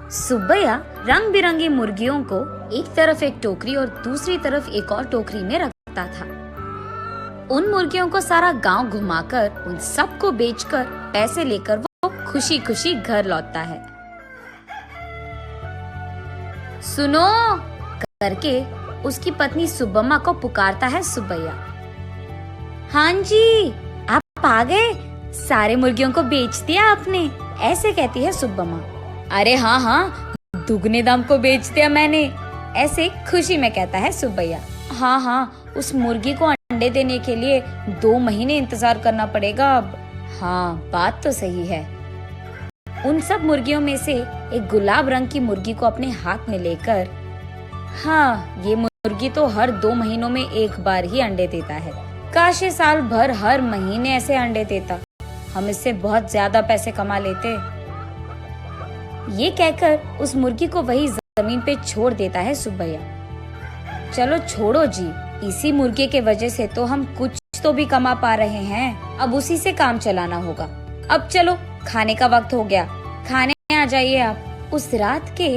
सुब्बैया रंग बिरंगी मुर्गियों को एक तरफ एक टोकरी और दूसरी तरफ एक और टोकरी में रखता था। उन मुर्गियों को सारा गांव घुमाकर उन सबको बेचकर पैसे लेकर वो खुशी खुशी घर लौटता है। सुनो करके उसकी पत्नी सुब्बम्मा को पुकारता है सुब्बैया। हाँ जी, आप आ गए, सारे मुर्गियों को बेच दिया आपने, ऐसे कहती है सुब्बम्मा। अरे हाँ हाँ, दुगने दाम को बेच दिया मैंने, ऐसे खुशी में कहता है सुब्बैया। हाँ हाँ, उस मुर्गी को अंडे देने के लिए 2 महीने इंतजार करना पड़ेगा अब। हाँ, बात तो सही है। उन सब मुर्गियों में से एक गुलाब रंग की मुर्गी को अपने हाथ में लेकर, हाँ, ये मुर्गी तो हर 2 महीनों में एक बार ही अंडे देता है। काश ये साल भर हर महीने ऐसे अंडे देता, हम इससे बहुत ज्यादा पैसे कमा लेते। ये कहकर उस मुर्गी को वही जमीन पे छोड़ देता है सुब्बैया। चलो छोड़ो जी, इसी मुर्गे के वजह से तो हम कुछ तो भी कमा पा रहे हैं, अब उसी से काम चलाना होगा। अब चलो, खाने का वक्त हो गया, खाने आ जाइए आप। उस रात के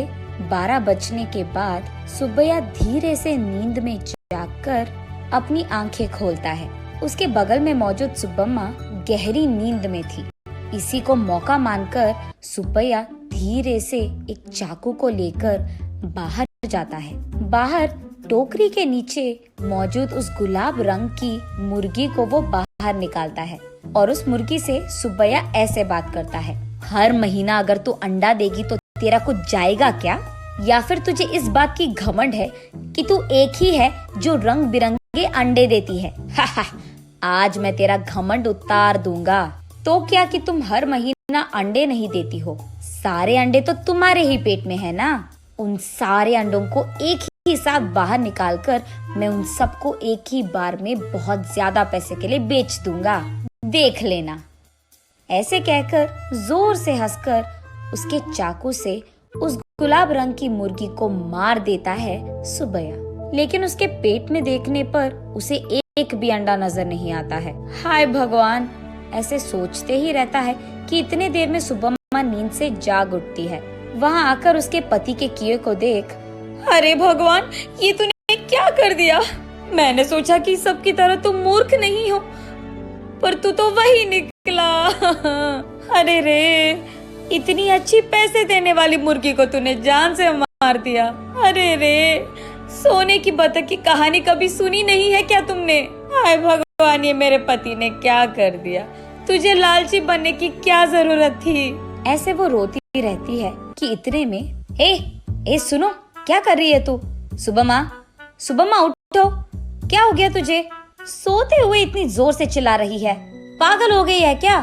12 बजने के बाद सुब्बैया धीरे से नींद में जागकर अपनी आंखें खोलता है। उसके बगल में मौजूद सुब्बम्मा गहरी नींद में थी। इसी को मौका मानकर सुब्बैया धीरे से एक चाकू को लेकर बाहर जाता है। बाहर टोकरी के नीचे मौजूद उस गुलाब रंग की मुर्गी को वो बाहर निकालता है और उस मुर्गी से सुब्बैया ऐसे बात करता है। हर महीना अगर तू अंडा देगी तो तेरा कुछ जाएगा क्या? या फिर तुझे इस बात की घमंड है कि तू एक ही है जो रंग बिरंगे अंडे देती है? आज मैं तेरा घमंड उतार दूंगा। तो क्या कि तुम हर महीना अंडे नहीं देती हो, सारे अंडे तो तुम्हारे ही पेट में है ना। उन सारे अंडों को एक ही साथ बाहर निकालकर मैं उन सबको एक ही बार में बहुत ज्यादा पैसे के लिए बेच दूंगा, देख लेना। ऐसे कहकर जोर से हंसकर उसके चाकू से उस गुलाब रंग की मुर्गी को मार देता है सुब्बैया। लेकिन उसके पेट में देखने पर उसे एक भी अंडा नजर नहीं आता है। हाय भगवान, ऐसे सोचते ही रहता है कि इतने देर में सुब्बम्मा नींद से जाग उठती है। वहाँ आकर उसके पति के किए को देख, अरे भगवान, ये तूने क्या कर दिया? मैंने सोचा कि सबकी तरह तुम मूर्ख नहीं हो, पर तू तो वही निकला। अरे रे, इतनी अच्छी पैसे देने वाली मुर्गी को तूने जान से मार दिया। अरे रे, सोने की बतख की कहानी कभी सुनी नहीं है क्या तुमने? हाय भगवान, ये मेरे पति ने क्या कर दिया? तुझे लालची बनने की क्या जरूरत थी? ऐसे वो रोती रहती है कि इतने में ए सुनो, क्या कर रही है तू? सुब्बम्मा उठो, क्या हो गया तुझे? सोते हुए इतनी जोर से चिल्ला रही है, पागल हो गई है क्या?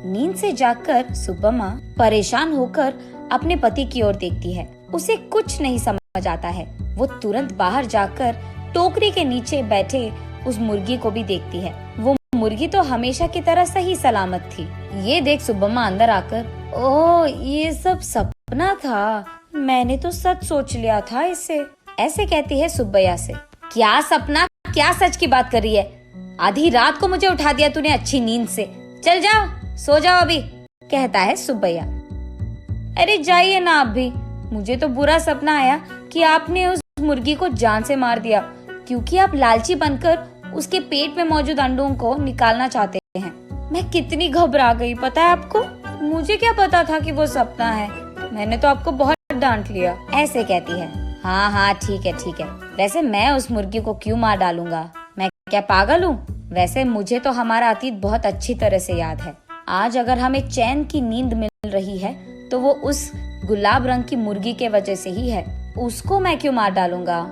नींद से जागकर सुब्बम्मा परेशान होकर अपने पति की ओर देखती है। उसे कुछ नहीं समझ आता है। वो तुरंत बाहर जाकर टोकरी के नीचे बैठे उस मुर्गी को भी देखती है। वो मुर्गी तो हमेशा की तरह सही सलामत थी। ये देख सुब्बम्मा अंदर आकर, ओह, ये सब सपना था, मैंने तो सच सोच लिया था इससे, ऐसे कहती है सुब्बैया से। क्या सपना, क्या सच की बात कर रही है? आधी रात को मुझे उठा दिया तूने अच्छी नींद से। चल जाओ, सो जाओ अभी, कहता है सुब्बैया। अरे जाइए ना आप भी, मुझे तो बुरा सपना आया कि आपने उस मुर्गी को जान से मार दिया, क्योंकि आप लालची बनकर उसके पेट में मौजूद अंडों को निकालना चाहते हैं। मैं कितनी घबरा गई पता है आपको? मुझे क्या पता था कि वो सपना है, मैंने तो आपको बहुत डांट लिया, ऐसे कहती है। हाँ, ठीक है। वैसे मैं उस मुर्गी को क्यों मार डालूंगा? मैं क्या पागल हूँ? वैसे मुझे तो हमारा अतीत बहुत अच्छी तरह से याद है। आज अगर हमें चैन की नींद मिल रही है तो वो उस गुलाब रंग की मुर्गी के वजह से ही है। उसको मैं क्यों मार डालूंगा?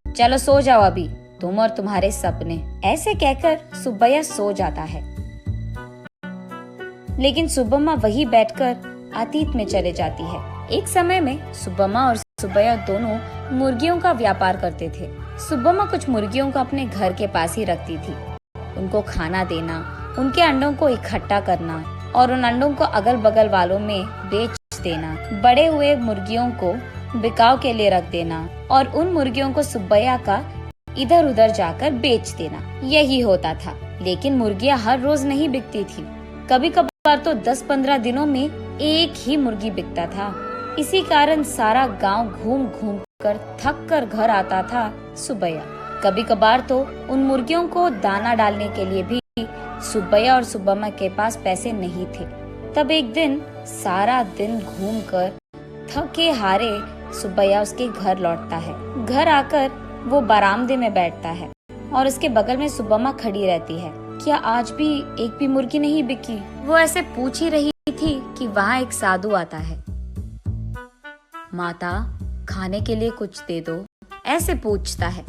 चलो सो जाओ अभी, तुम और तुम्हारे सपने। ऐसे कहकर सुब्बैया सो जाता है। लेकिन सुब्बम्मा वही बैठकर अतीत में चले जाती है। एक समय में सुब्बम्मा और सुब्बैया दोनों मुर्गियों का व्यापार करते थे। सुब्बम्मा कुछ मुर्गियों को अपने घर के पास ही रखती थी। उनको खाना देना, उनके अंडों को इकट्ठा करना और उन अंडों को अगल बगल वालों में बेच देना, बड़े हुए मुर्गियों को बिकाव के लिए रख देना और उन मुर्गियों को सुब्बैया का इधर उधर जाकर बेच देना, यही होता था। लेकिन मुर्गियां हर रोज नहीं बिकती थी। कभी कभार तो 10-15 दिनों में एक ही मुर्गी बिकता था। इसी कारण सारा गांव घूम घूम कर थक कर घर आता था सुब्बैया। कभी कभार तो उन मुर्गियों को दाना डालने के लिए भी सुब्बैया और सुब्बम्मा के पास पैसे नहीं थे। तब एक दिन सारा दिन घूमकर थके हारे सुब्बैया उसके घर लौटता है। घर आकर वो बरामदे में बैठता है और उसके बगल में सुब्बम्मा खड़ी रहती है। क्या आज भी एक भी मुर्गी नहीं बिकी? वो ऐसे पूछ ही रही थी कि वहाँ एक साधु आता है। माता, खाने के लिए कुछ दे दो, ऐसे पूछता है।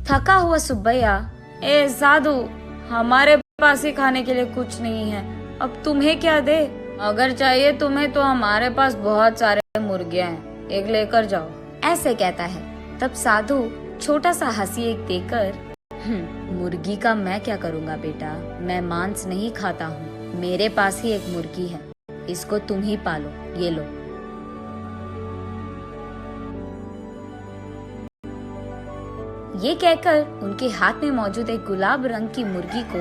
थका हुआ सुब्बैया, ए साधु, हमारे पास ही खाने के लिए कुछ नहीं है, अब तुम्हें क्या दे? अगर चाहिए तुम्हें तो हमारे पास बहुत सारे मुर्गियां हैं, एक लेकर जाओ, ऐसे कहता है। तब साधु छोटा सा हंसी एक देकर, मुर्गी का मैं क्या करूँगा बेटा, मैं मांस नहीं खाता हूँ, मेरे पास ही एक मुर्गी है, इसको तुम ही पालो, ये लो। ये कहकर उनके हाथ में मौजूद एक गुलाब रंग की मुर्गी को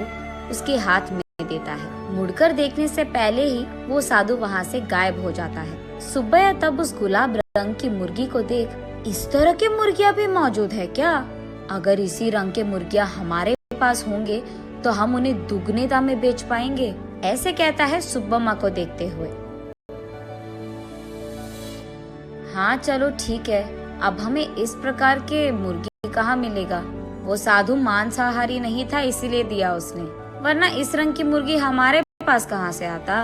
उसके हाथ में देता है। मुड़कर देखने से पहले ही वो साधु वहाँ से गायब हो जाता है। सुब्बैया तब उस गुलाब रंग की मुर्गी को देख, इस तरह की मुर्गियाँ भी मौजूद है क्या? अगर इसी रंग के मुर्गियाँ हमारे पास होंगे तो हम उन्हें दुगने दाम में बेच पाएंगे, ऐसे कहता है सुब्बम्मा को देखते हुए। हाँ चलो ठीक है, अब हमें इस प्रकार के मुर्गी कहाँ मिलेगा? वो साधु मांसाहारी नहीं था इसीलिए दिया उसने, वरना इस रंग की मुर्गी हमारे पास कहाँ से आता?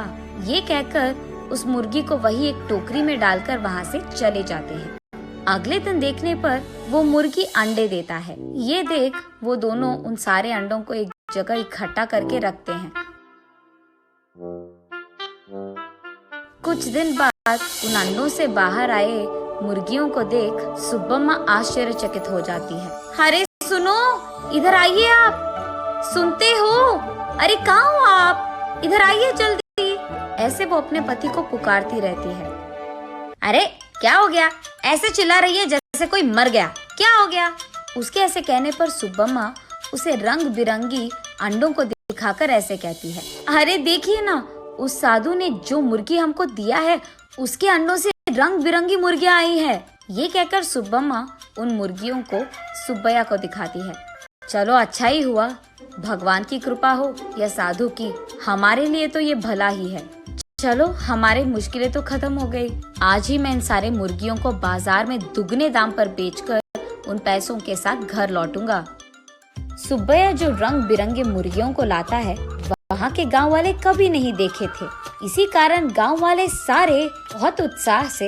ये कहकर उस मुर्गी को वही एक टोकरी में डालकर वहाँ से चले जाते हैं। अगले दिन देखने पर वो मुर्गी अंडे देता है। ये देख वो दोनों उन सारे अंडों को एक जगह इकट्ठा करके रखते हैं। कुछ दिन बाद उन अंडों से बाहर आए मुर्गियों को देख सुब्बम्मा आश्चर्यचकित हो जाती है। अरे सुनो, इधर आइए आप, सुनते हो? अरे कहाँ हो आप? इधर आइए जल्दी, ऐसे वो अपने पति को पुकारती रहती है। अरे क्या हो गया? ऐसे चिल्ला रही है जैसे कोई मर गया, क्या हो गया? उसके ऐसे कहने पर सुब्बम्मा उसे रंग बिरंगी अंडों को दिखाकर ऐसे कहती है, अरे देखिए ना, उस साधु ने जो मुर्गी हमको दिया है उसके अंडों से रंग बिरंगी मुर्गियां आई है। ये कहकर सुब्बम्मा उन मुर्गियों को सुब्बैया को दिखाती है। चलो अच्छा ही हुआ, भगवान की कृपा हो या साधु की, हमारे लिए तो ये भला ही है। चलो हमारी मुश्किलें तो खत्म हो गई। आज ही मैं इन सारे मुर्गियों को बाजार में दुगने दाम पर बेचकर उन पैसों के साथ घर लौटूंगा। सुब्बैया जो रंग बिरंगे मुर्गियों को लाता है वहाँ के गांव वाले कभी नहीं देखे थे। इसी कारण गांव वाले सारे बहुत उत्साह से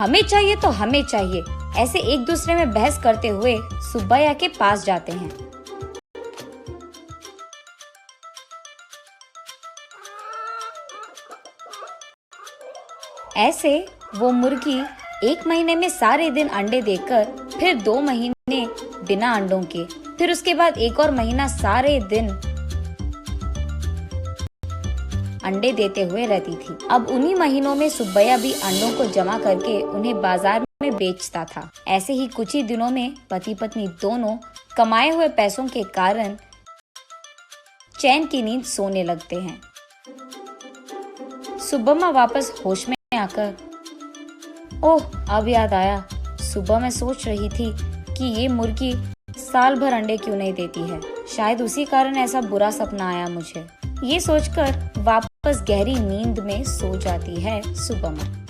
हमें चाहिए तो हमें चाहिए ऐसे एक दूसरे में बहस करते हुए सुब्बैया के पास जाते हैं। ऐसे वो मुर्गी 1 महीने में सारे दिन अंडे देकर, फिर 2 महीने बिना अंडों के, फिर उसके बाद 1 और महीना सारे दिन अंडे देते हुए रहती थी। अब उन्हीं महीनों में सुब्बैया भी अंडों को जमा करके उन्हें बाजार में बेचता था। ऐसे ही कुछ ही दिनों में पति पत्नी दोनों कमाए हुए पैसों के कारण चैन की नींद सोने लगते हैं। सुब्बम्मा वापस होश में आकर, ओह अब याद आया, सुबह मैं सोच रही थी कि ये मुर्गी साल भर अंडे क्यों नहीं देती है, शायद उसी कारण ऐसा बुरा सपना आया मुझे। ये सोचकर वापस गहरी नींद में सो जाती है सुब्बम्मा।